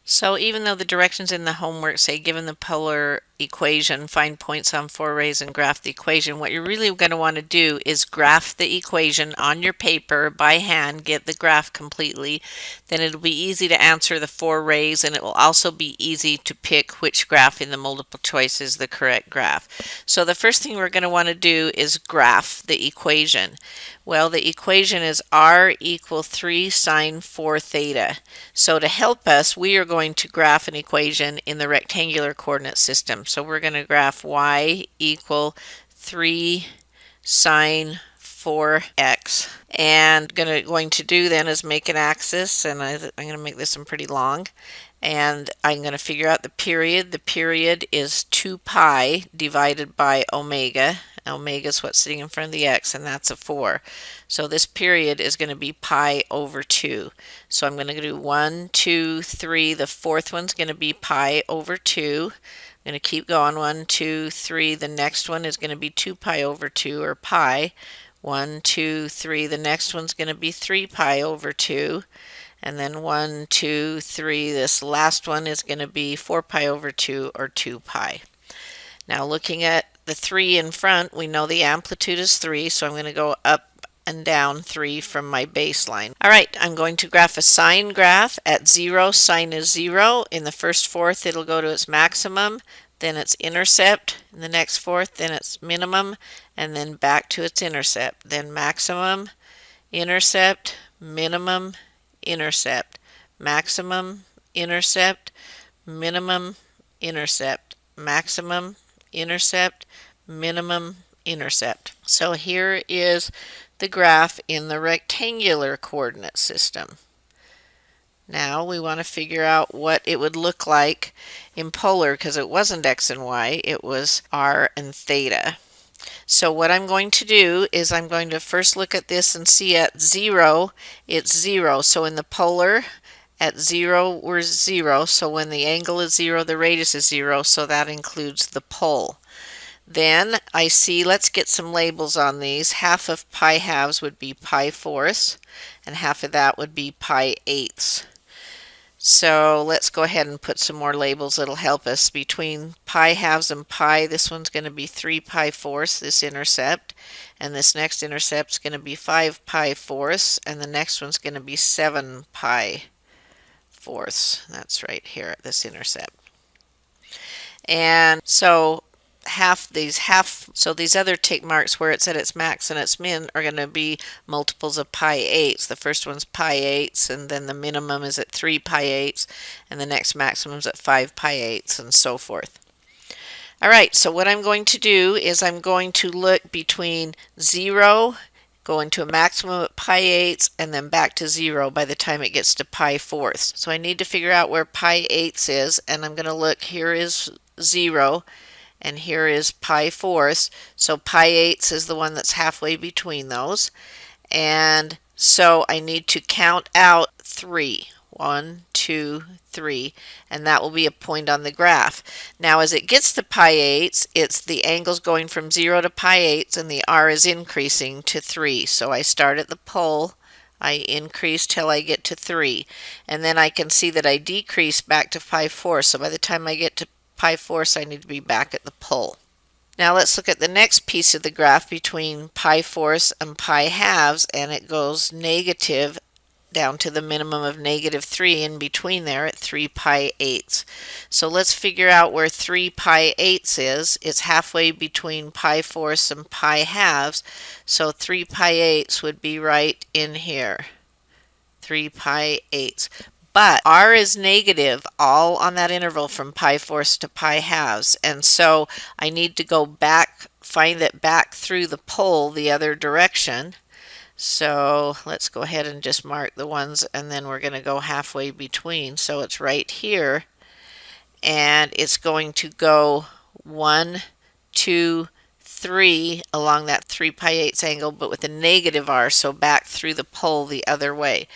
So even though the directions in the homework say given the polar equation, find points on 4 rays and graph the equation, what you're really going to want to do is graph the equation on your paper by hand, get the graph completely. Then it'll be easy to answer the 4 rays, and it will also be easy to pick which graph in the multiple choice is the correct graph. So the first thing we're going to want to do is graph the equation. Well, the equation is r equal 3 sine 4 theta. So to help us, we are going to graph an equation in the rectangular coordinate system. So we're going to graph y equal 3 sine 4x. And going to do then is make an axis, and I'm going to make this one pretty long. And I'm going to figure out the period. The period is 2 pi divided by omega. Omega is what's sitting in front of the x, and that's a 4. So this period is going to be pi over 2. So I'm going to do 1, 2, 3. The fourth one's going to be pi over 2. I'm going to keep going. 1, 2, 3. The next one is going to be 2 pi over 2, or pi. 1, 2, 3. The next one's going to be 3 pi over 2. And then 1, 2, 3. This last one is going to be 4 pi over 2, or 2 pi. Now looking at the 3 in front, we know the amplitude is 3, so I'm going to go up and down 3 from my baseline. All right, I'm going to graph a sine graph. At 0, sine is 0. In the first fourth, it'll go to its maximum, then its intercept. In the next fourth, then its minimum, and then back to its intercept. Then maximum, intercept, minimum, intercept, maximum, intercept, minimum, intercept, maximum, intercept, minimum, intercept. So here is the graph in the rectangular coordinate system. Now we want to figure out what it would look like in polar, because it wasn't x and y, it was r and theta. So what I'm going to do is I'm going to first look at this and see at 0, it's 0. So in the polar, at 0, we're 0. So when the angle is 0, the radius is 0. So that includes the pole. Then I see, let's get some labels on these. Half of pi halves would be pi fourths, and half of that would be pi eighths. So let's go ahead and put some more labels that'll help us. Between pi halves and pi, this one's going to be 3 pi fourths, this intercept. And this next intercept's going to be 5 pi fourths. And the next one's going to be 7 pi fourths. That's right here at this intercept. And so these other tick marks where it's at its max and its min are going to be multiples of pi eighths. The first one's pi eighths, and then the minimum is at 3 pi eighths, and the next maximum is at 5 pi eighths, and so forth. All right, so what I'm going to do is I'm going to look between 0, go into a maximum at pi eighths, and then back to 0 by the time it gets to pi fourths. So I need to figure out where pi eighths is, and I'm going to look, here is 0, and here is pi fourths. So pi eighths is the one that's halfway between those. And so I need to count out 3. 1, 2, 3, and that will be a point on the graph. Now as it gets to pi eighths, it's the angle's going from 0 to pi eighths, and the r is increasing to 3. So I start at the pole, I increase till I get to 3, and then I can see that I decrease back to pi fourths. So by the time I get to pi fourths, I need to be back at the pole. Now let's look at the next piece of the graph between pi fourths and pi halves, and it goes negative down to the minimum of -3 in between there at 3 pi eighths. So let's figure out where 3 pi eighths is. It's halfway between pi fourths and pi halves, so 3 pi eighths would be right in here. 3 pi eighths. But r is negative all on that interval from pi fourths to pi halves, and so I need to go back, find it back through the pole the other direction. So let's go ahead and just mark the ones, and then we're going to go halfway between. So it's right here, and it's going to go 1, 2, 3 along that 3 pi eighths angle, but with a negative r, so back through the pole the other way.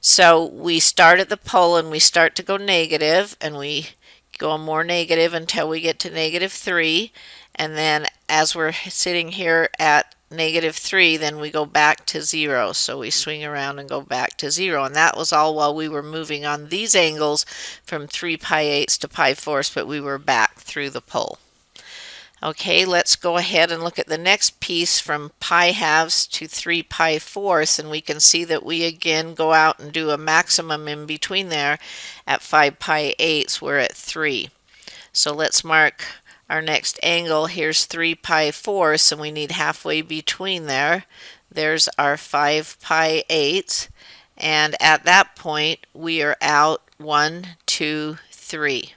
So we start at the pole and we start to go negative, and we go more negative until we get to -3, and then as we're sitting here at -3, then we go back to 0. So we swing around and go back to 0. And that was all while we were moving on these angles from 3π8 to π4, but we were back through the pole. Okay, let's go ahead and look at the next piece from π12 to 3π4, and we can see that we again go out and do a maximum in between there at 5π8. We're at 3. So let's mark our next angle. Here's 3π4, and we need halfway between there. There's our 5π8, and at that point we are out 1, 2, 3.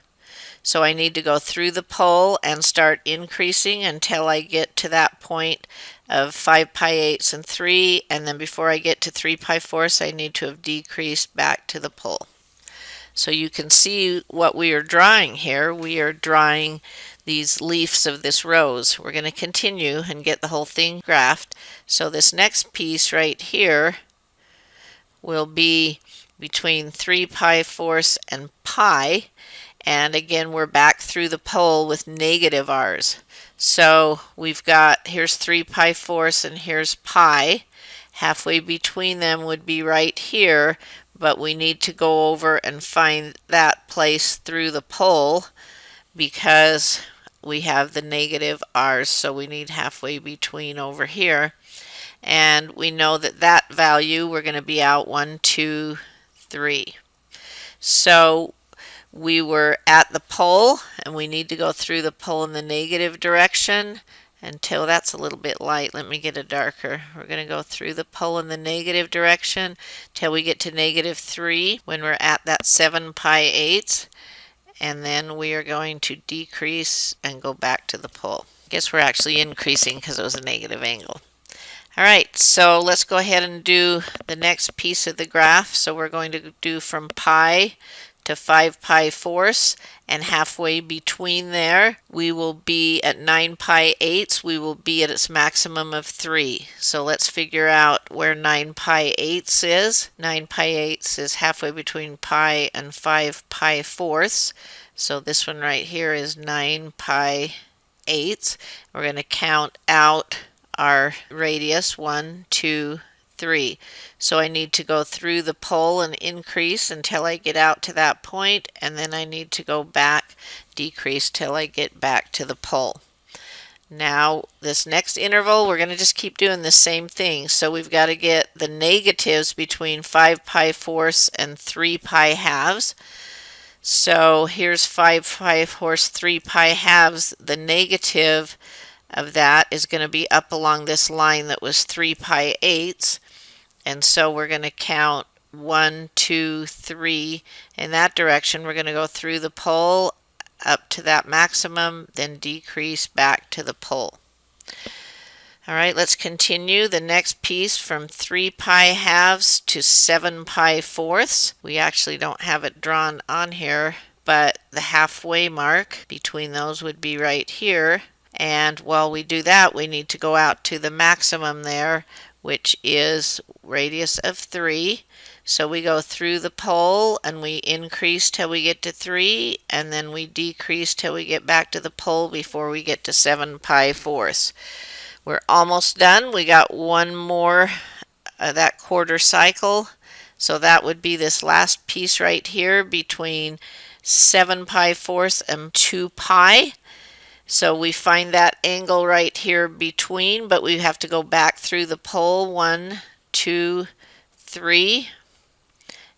So I need to go through the pole and start increasing until I get to that point of 5π8 and 3, and then before I get to 3π4, I need to have decreased back to the pole. So you can see what we are drawing here. We are drawing these leaves of this rose. We're going to continue and get the whole thing graphed. So this next piece right here will be between 3π4 and pi. And again, we're back through the pole with negative r's. So we've got, here's 3π4 and here's pi. Halfway between them would be right here, but we need to go over and find that place through the pole because we have the negative r's, so we need halfway between over here. And we know that that value, we're going to be out 1, 2, 3. So we were at the pole, and we need to go through the pole in the negative direction until that's a little bit light. Let me get a darker. We're going to go through the pole in the negative direction till we get to -3 when we're at that 7π8, and then we are going to decrease and go back to the pole. I guess we're actually increasing because it was a negative angle. Alright, so let's go ahead and do the next piece of the graph. So we're going to do from pi to 5π4, and halfway between there we will be at 9π8. We will be at its maximum of 3. So let's figure out where 9π8 is. 9π8 is halfway between pi and 5π4. So this one right here is 9π8. We're going to count out our radius, 1, 2, 3. So I need to go through the pole and increase until I get out to that point, and then I need to go back, decrease till I get back to the pole. Now this next interval, we're going to just keep doing the same thing. So we've got to get the negatives between 5π4 and 3π12. So here's 5π4, 3π12. The negative of that is going to be up along this line that was 3π8. And so we're going to count 1, 2, 3 in that direction. We're going to go through the pole up to that maximum, then decrease back to the pole. Alright, let's continue. The next piece from 3π12 to 7π4. We actually don't have it drawn on here, but the halfway mark between those would be right here. And while we do that, we need to go out to the maximum there, which is radius of 3. So we go through the pole and we increase till we get to 3, and then we decrease till we get back to the pole before we get to 7π4. We're almost done. We got one more that quarter cycle. So that would be this last piece right here between 7π4 and 2 pi. So we find that angle right here between, but we have to go back through the pole, 1, 2, 3.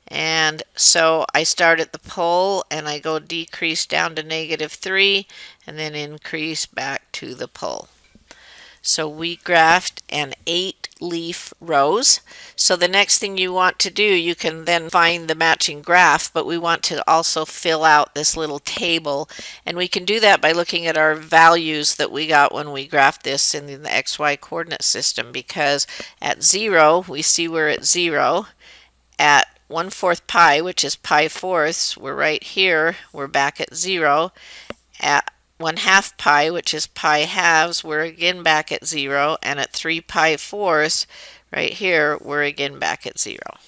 And so I start at the pole and I go decrease down to -3 and then increase back to the pole. So we graphed an 8-leaf rose. So the next thing you want to do, you can then find the matching graph, but we want to also fill out this little table. And we can do that by looking at our values that we got when we graphed this in the XY coordinate system, because at 0, we see we're at 0. At 1/4 pi, which is pi/4, we're right here. We're back at 0. At 1/2 pi, which is pi/2, we're again back at 0. And at 3π4, right here, we're again back at 0.